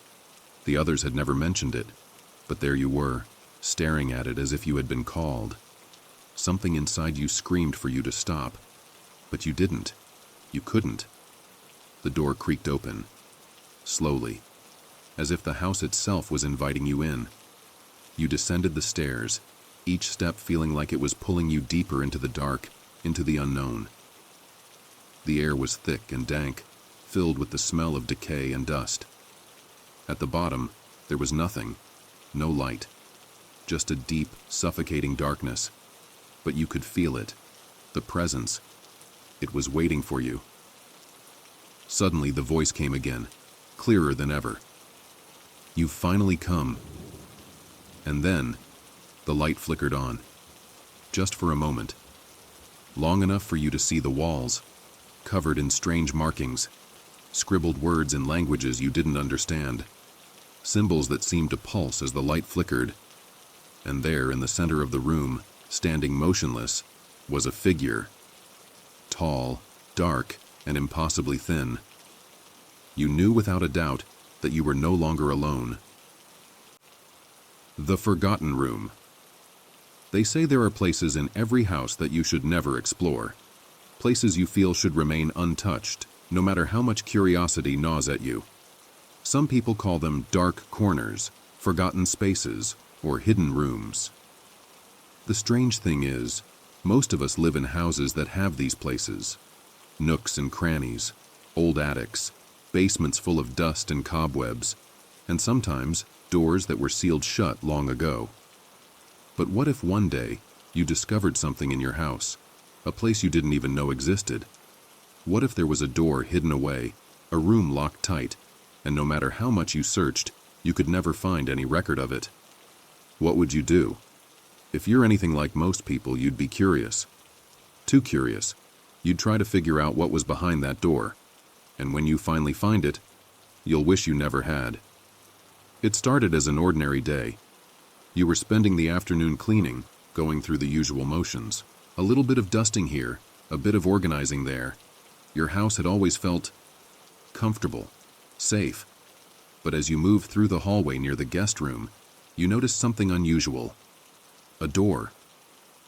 The others had never mentioned it, but there you were, staring at it as if you had been called. Something inside you screamed for you to stop, but you didn't. You couldn't. The door creaked open, slowly, as if the house itself was inviting you in. You descended the stairs, each step feeling like it was pulling you deeper into the dark, into the unknown. The air was thick and dank, filled with the smell of decay and dust. At the bottom, there was nothing, no light. just a deep, suffocating darkness. But you could feel it, the presence. It was waiting for you. Suddenly, the voice came again, clearer than ever. "You've finally come." And then, the light flickered on, just for a moment, long enough for you to see the walls, covered in strange markings, scribbled words in languages you didn't understand, symbols that seemed to pulse as the light flickered. And there, in the center of the room, standing motionless, was a figure. Tall, dark, and impossibly thin. You knew without a doubt that you were no longer alone. The Forgotten Room. They say there are places in every house that you should never explore. Places you feel should remain untouched, no matter how much curiosity gnaws at you. Some people call them dark corners, forgotten spaces, or hidden rooms. The strange thing is, most of us live in houses that have these places. Nooks and crannies, old attics, basements full of dust and cobwebs, and sometimes doors that were sealed shut long ago. But what if one day you discovered something in your house, a place you didn't even know existed? What if there was a door hidden away, a room locked tight, and no matter how much you searched, you could never find any record of it? What would you do? If you're anything like most people, you'd be curious. Too curious. You'd try to figure out what was behind that door. And when you finally find it, you'll wish you never had. It started as an ordinary day. You were spending the afternoon cleaning, going through the usual motions. A little bit of dusting here, a bit of organizing there. Your house had always felt comfortable, safe. But as you moved through the hallway near the guest room, you noticed something unusual. A door.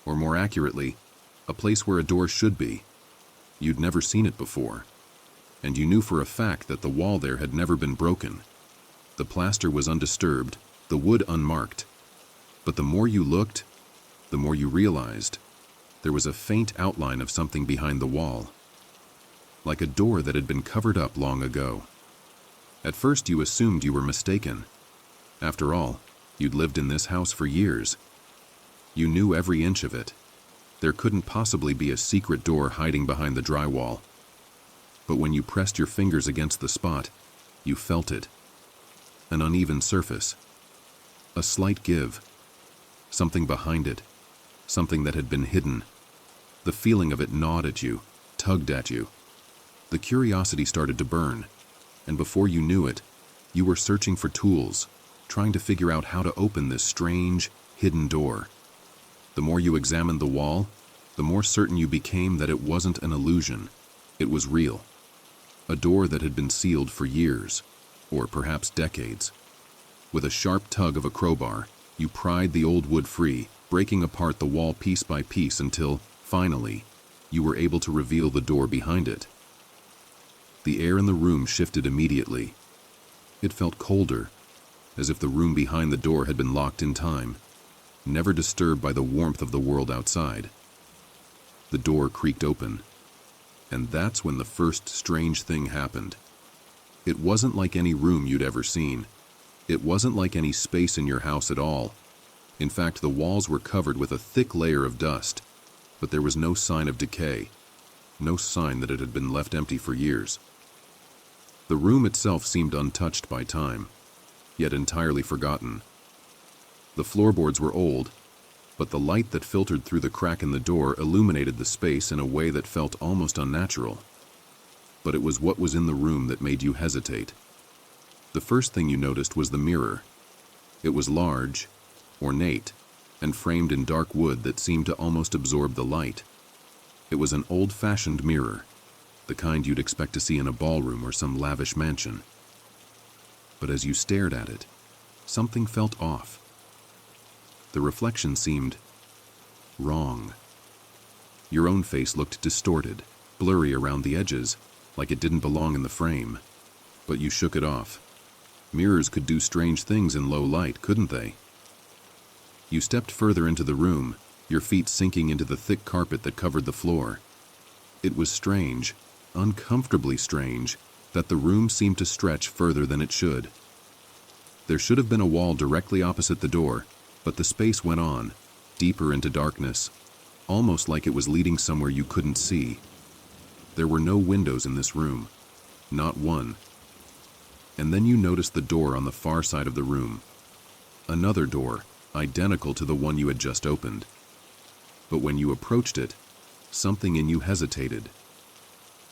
Or more accurately, a place where a door should be. You'd never seen it before. And you knew for a fact that the wall there had never been broken. The plaster was undisturbed, the wood unmarked. But the more you looked, the more you realized there was a faint outline of something behind the wall, like a door that had been covered up long ago. At first you assumed you were mistaken. After all, you'd lived in this house for years. You knew every inch of it. There couldn't possibly be a secret door hiding behind the drywall. But when you pressed your fingers against the spot, you felt it. An uneven surface. A slight give. Something behind it. Something that had been hidden. The feeling of it gnawed at you, tugged at you. The curiosity started to burn, and before you knew it, you were searching for tools, trying to figure out how to open this strange, hidden door. The more you examined the wall, the more certain you became that it wasn't an illusion. It was real. A door that had been sealed for years, or perhaps decades. With a sharp tug of a crowbar, you pried the old wood free, breaking apart the wall piece by piece until, finally, you were able to reveal the door behind it. The air in the room shifted immediately. It felt colder, as if the room behind the door had been locked in time, never disturbed by the warmth of the world outside. The door creaked open, and that's when the first strange thing happened. It wasn't like any room you'd ever seen. It wasn't like any space in your house at all. In fact, the walls were covered with a thick layer of dust, but there was no sign of decay, no sign that it had been left empty for years. The room itself seemed untouched by time, yet entirely forgotten. The floorboards were old, but the light that filtered through the crack in the door illuminated the space in a way that felt almost unnatural. But it was what was in the room that made you hesitate. The first thing you noticed was the mirror. It was large, ornate, and framed in dark wood that seemed to almost absorb the light. It was an old-fashioned mirror, the kind you'd expect to see in a ballroom or some lavish mansion. But as you stared at it, something felt off. The reflection seemed wrong. Your own face looked distorted, blurry around the edges, like it didn't belong in the frame. But you shook it off. Mirrors could do strange things in low light, couldn't they? You stepped further into the room, your feet sinking into the thick carpet that covered the floor. It was strange, uncomfortably strange, that the room seemed to stretch further than it should. There should have been a wall directly opposite the door, But the space went on, deeper into darkness, almost like it was leading somewhere you couldn't see. There were no windows in this room, not one. And then you noticed the door on the far side of the room. Another door, identical to the one you had just opened. But when you approached it, something in you hesitated.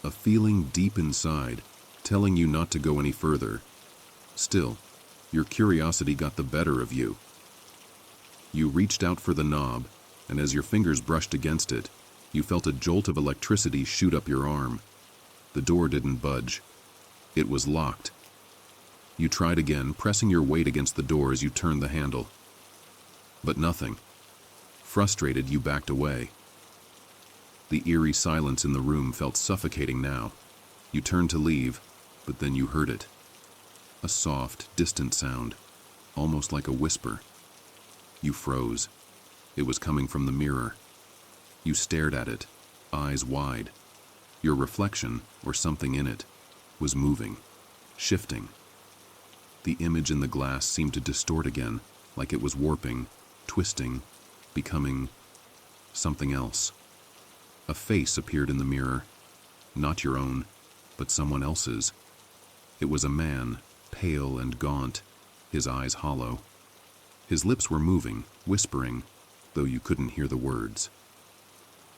A feeling deep inside, telling you not to go any further. Still, your curiosity got the better of you. You reached out for the knob, and as your fingers brushed against it, you felt a jolt of electricity shoot up your arm. The door didn't budge. It was locked. You tried again, pressing your weight against the door as you turned the handle. But nothing. Frustrated, you backed away. The eerie silence in the room felt suffocating now. You turned to leave, but then you heard it. A soft, distant sound, almost like a whisper. You froze. It was coming from the mirror. You stared at it, eyes wide. Your reflection, or something in it, was moving, shifting. The image in the glass seemed to distort again, like it was warping, twisting, becoming something else. A face appeared in the mirror, not your own, but someone else's. It was a man, pale and gaunt, his eyes hollow. His lips were moving, whispering, though you couldn't hear the words.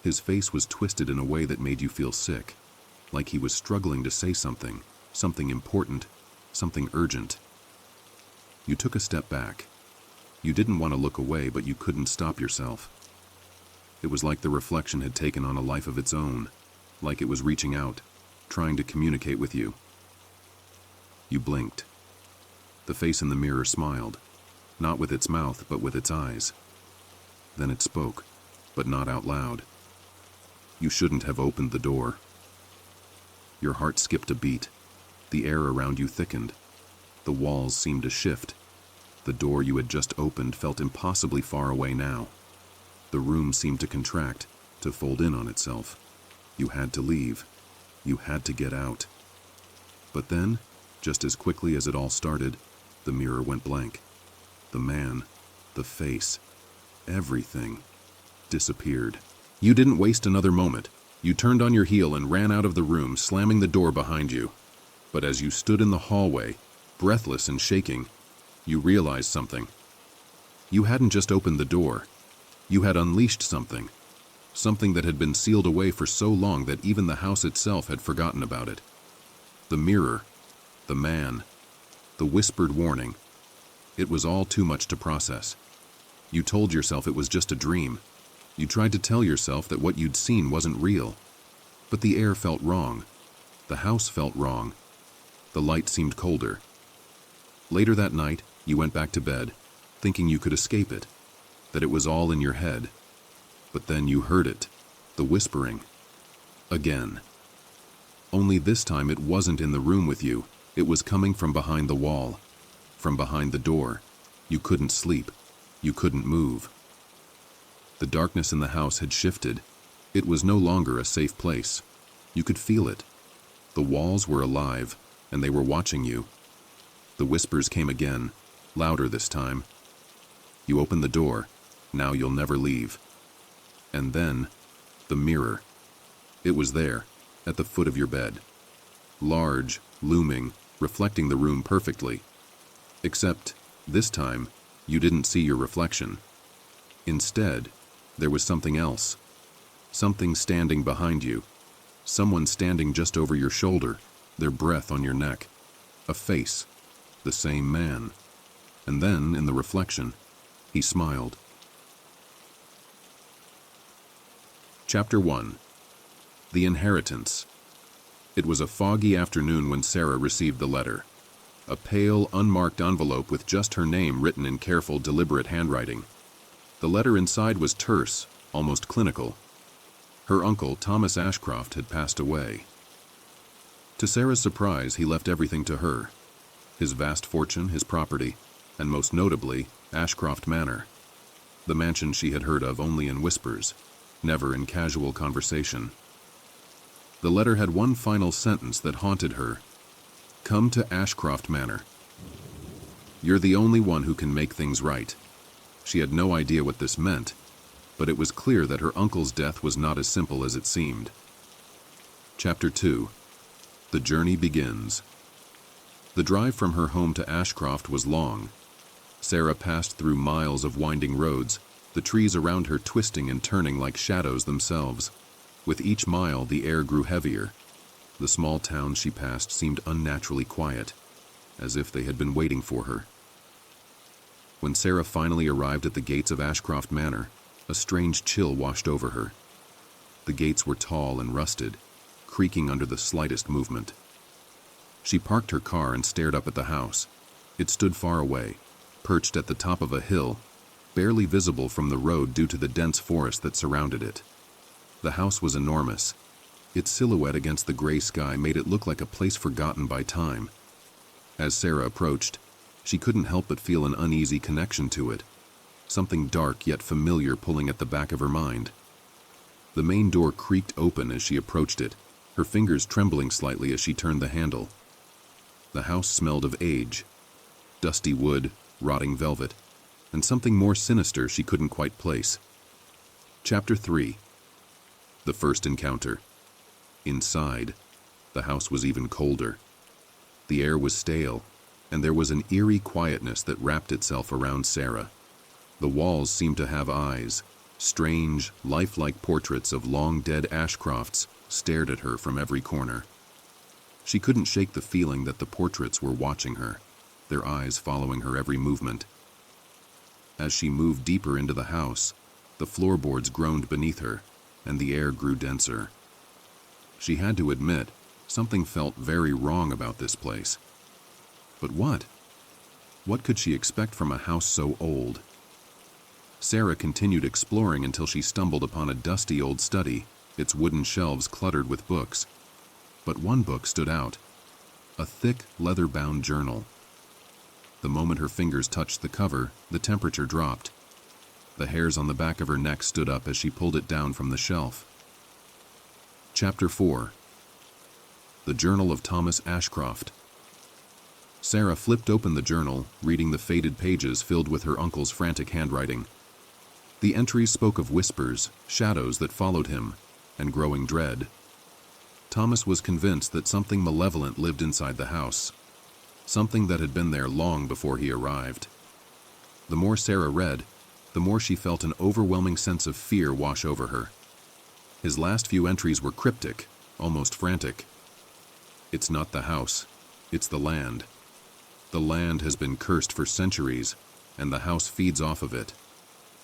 His face was twisted in a way that made you feel sick, like he was struggling to say something, something important, something urgent. You took a step back. You didn't want to look away, but you couldn't stop yourself. It was like the reflection had taken on a life of its own, like it was reaching out, trying to communicate with you. You blinked. The face in the mirror smiled, not with its mouth, but with its eyes. Then it spoke, but not out loud. You shouldn't have opened the door. Your heart skipped a beat. The air around you thickened. The walls seemed to shift. The door you had just opened felt impossibly far away now. The room seemed to contract, to fold in on itself. You had to leave. You had to get out. But then, just as quickly as it all started, the mirror went blank. The man, the face, everything disappeared. You didn't waste another moment. You turned on your heel and ran out of the room, slamming the door behind you. But as you stood in the hallway, breathless and shaking, you realized something. You hadn't just opened the door. You had unleashed something. Something that had been sealed away for so long that even the house itself had forgotten about it. The mirror, the man, the whispered warning. It was all too much to process. You told yourself it was just a dream. You tried to tell yourself that what you'd seen wasn't real. But the air felt wrong. The house felt wrong. The light seemed colder. Later that night, you went back to bed, thinking you could escape it, that it was all in your head. But then you heard it, the whispering. Again. Only this time it wasn't in the room with you. It was coming from behind the wall, from behind the door. You couldn't sleep. You couldn't move. The darkness in the house had shifted. It was no longer a safe place. You could feel it. The walls were alive, and they were watching you. The whispers came again, louder this time. You opened the door. Now you'll never leave. And then, the mirror. It was there, at the foot of your bed. Large, looming, reflecting the room perfectly. Except, this time, you didn't see your reflection. Instead, there was something else. Something standing behind you. Someone standing just over your shoulder, their breath on your neck. A face. The same man. And then, in the reflection, he smiled. Chapter 1. The Inheritance. It was a foggy afternoon when Sarah received the letter. A pale, unmarked envelope with just her name written in careful, deliberate handwriting. The letter inside was terse, almost clinical. Her uncle, Thomas Ashcroft, had passed away. To Sarah's surprise, he left everything to her. His vast fortune, his property, and most notably, Ashcroft Manor. The mansion she had heard of only in whispers, never in casual conversation. The letter had one final sentence that haunted her. Come to Ashcroft Manor. You're the only one who can make things right. She had no idea what this meant, but it was clear that her uncle's death was not as simple as it seemed. Chapter 2. The journey begins. The drive from her home to Ashcroft was long. Sarah passed through miles of winding roads, the trees around her twisting and turning like shadows themselves. With each mile, the air grew heavier. The small towns she passed seemed unnaturally quiet, as if they had been waiting for her. When Sarah finally arrived at the gates of Ashcroft Manor, a strange chill washed over her. The gates were tall and rusted, creaking under the slightest movement. She parked her car and stared up at the house. It stood far away, perched at the top of a hill, barely visible from the road due to the dense forest that surrounded it. The house was enormous. Its silhouette against the gray sky made it look like a place forgotten by time. As Sarah approached, she couldn't help but feel an uneasy connection to it, something dark yet familiar pulling at the back of her mind. The main door creaked open as she approached it, her fingers trembling slightly as she turned the handle. The house smelled of age, dusty wood, rotting velvet, and something more sinister she couldn't quite place. Chapter 3. The first encounter. Inside, the house was even colder. The air was stale, and there was an eerie quietness that wrapped itself around Sarah. The walls seemed to have eyes. Strange, lifelike portraits of long-dead Ashcrofts stared at her from every corner. She couldn't shake the feeling that the portraits were watching her, their eyes following her every movement. As she moved deeper into the house, the floorboards groaned beneath her, and the air grew denser. She had to admit, something felt very wrong about this place. But what? What could she expect from a house so old? Sarah continued exploring until she stumbled upon a dusty old study, its wooden shelves cluttered with books. But one book stood out, a thick, leather-bound journal. The moment her fingers touched the cover, the temperature dropped. The hairs on the back of her neck stood up as she pulled it down from the shelf. Chapter 4. The Journal of Thomas Ashcroft. Sarah flipped open the journal, reading the faded pages filled with her uncle's frantic handwriting. The entries spoke of whispers, shadows that followed him, and growing dread. Thomas was convinced that something malevolent lived inside the house, something that had been there long before he arrived. The more Sarah read, the more she felt an overwhelming sense of fear wash over her. His last few entries were cryptic, almost frantic. It's not the house, it's the land. The land has been cursed for centuries, and the house feeds off of it.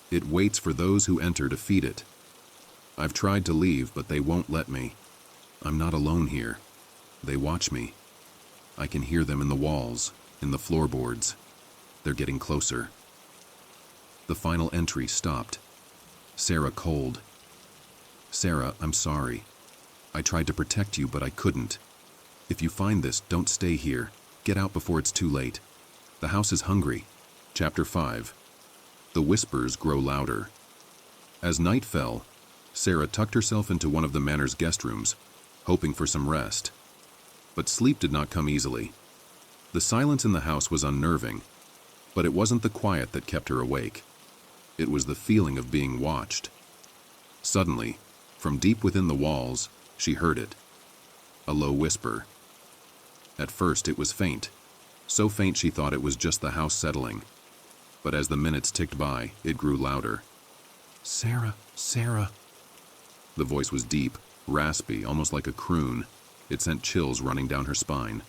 It waits for those who enter to feed it. I've tried to leave, but they won't let me. I'm not alone here. They watch me. I can hear them in the walls, in the floorboards. They're getting closer. The final entry stopped. Sarah cold. Sarah, I'm sorry. I tried to protect you, but I couldn't. If you find this, don't stay here. Get out before it's too late. The house is hungry. Chapter 5. The whispers grow louder. As night fell, Sarah tucked herself into one of the manor's guest rooms, hoping for some rest. But sleep did not come easily. The silence in the house was unnerving, but it wasn't the quiet that kept her awake. It was the feeling of being watched. Suddenly, from deep within the walls, she heard it. A low whisper. At first it was faint, so faint she thought it was just the house settling. But as the minutes ticked by, it grew louder. Sarah, Sarah. The voice was deep, raspy, almost like a croon. It sent chills running down her spine.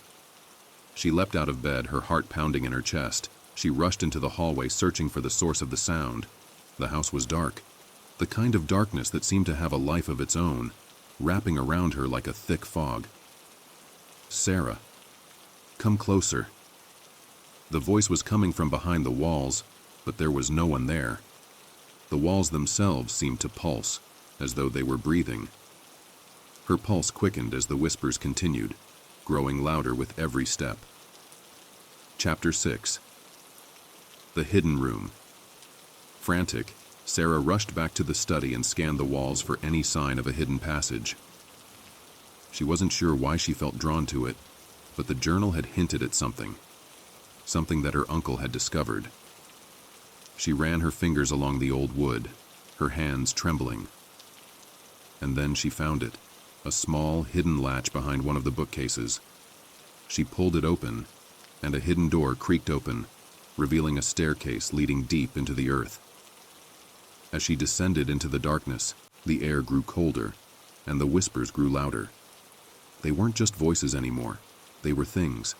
She leapt out of bed, her heart pounding in her chest. She rushed into the hallway, searching for the source of the sound. The house was dark, the kind of darkness that seemed to have a life of its own, wrapping around her like a thick fog. Sarah, come closer. The voice was coming from behind the walls, but there was no one there. The walls themselves seemed to pulse, as though they were breathing. Her pulse quickened as the whispers continued, growing louder with every step. Chapter 6. The Hidden Room. Frantic, Sarah rushed back to the study and scanned the walls for any sign of a hidden passage. She wasn't sure why she felt drawn to it, but the journal had hinted at something that her uncle had discovered. She ran her fingers along the old wood, her hands trembling. And then she found it, a small, hidden latch behind one of the bookcases. She pulled it open, and a hidden door creaked open, revealing a staircase leading deep into the earth. As she descended into the darkness, the air grew colder, and the whispers grew louder. They weren't just voices anymore. They were things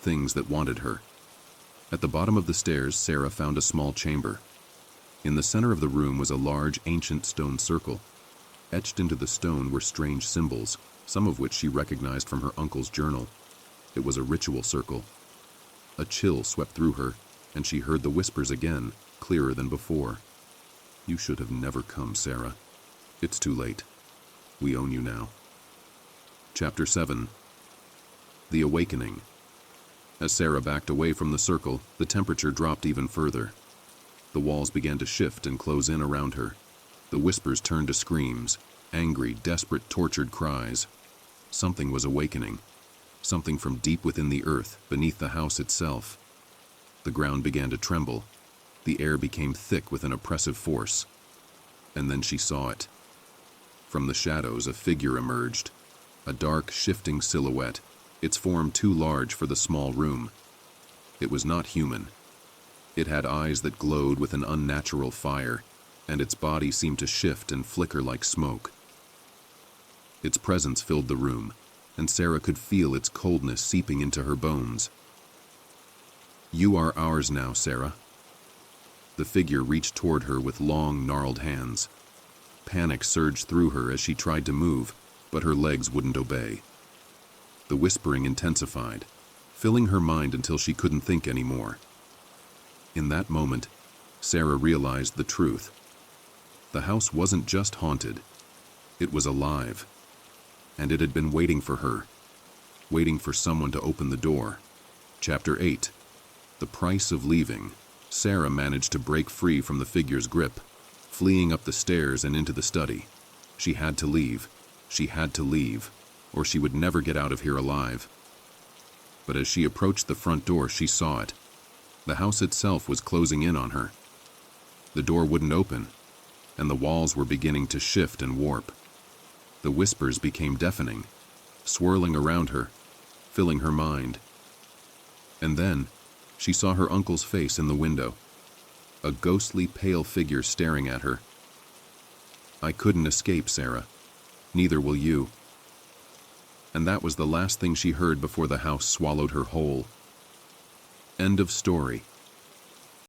that wanted her. At the bottom of the stairs, Sarah found a small chamber. In the center of the room was a large, ancient stone circle. Etched into the stone were strange symbols, some of which she recognized from her uncle's journal. It was a ritual circle. A chill swept through her, and she heard the whispers again, clearer than before. "You should have never come, Sarah. It's too late. We own you now." Chapter 7. The Awakening. As Sarah backed away from the circle, the temperature dropped even further. The walls began to shift and close in around her. The whispers turned to screams, angry, desperate, tortured cries. Something was awakening. Something from deep within the earth, beneath the house itself. The ground began to tremble. The air became thick with an oppressive force. And then she saw it. From the shadows, a figure emerged. A dark, shifting silhouette, its form too large for the small room. It was not human. It had eyes that glowed with an unnatural fire, and its body seemed to shift and flicker like smoke. Its presence filled the room, and Sarah could feel its coldness seeping into her bones. "You are ours now, Sarah." The figure reached toward her with long, gnarled hands. Panic surged through her as she tried to move, but her legs wouldn't obey. The whispering intensified, filling her mind until she couldn't think anymore. In that moment, Sarah realized the truth. The house wasn't just haunted. It was alive. And it had been waiting for her, waiting for someone to open the door. Chapter 8. The Price of Leaving. Sarah managed to break free from the figure's grip, fleeing up the stairs and into the study. She had to leave. She had to leave, or she would never get out of here alive. But as she approached the front door, she saw it. The house itself was closing in on her. The door wouldn't open, and the walls were beginning to shift and warp. The whispers became deafening, swirling around her, filling her mind. And then, she saw her uncle's face in the window, a ghostly, pale figure staring at her. "I couldn't escape, Sarah. Neither will you." And that was the last thing she heard before the house swallowed her whole. End of story.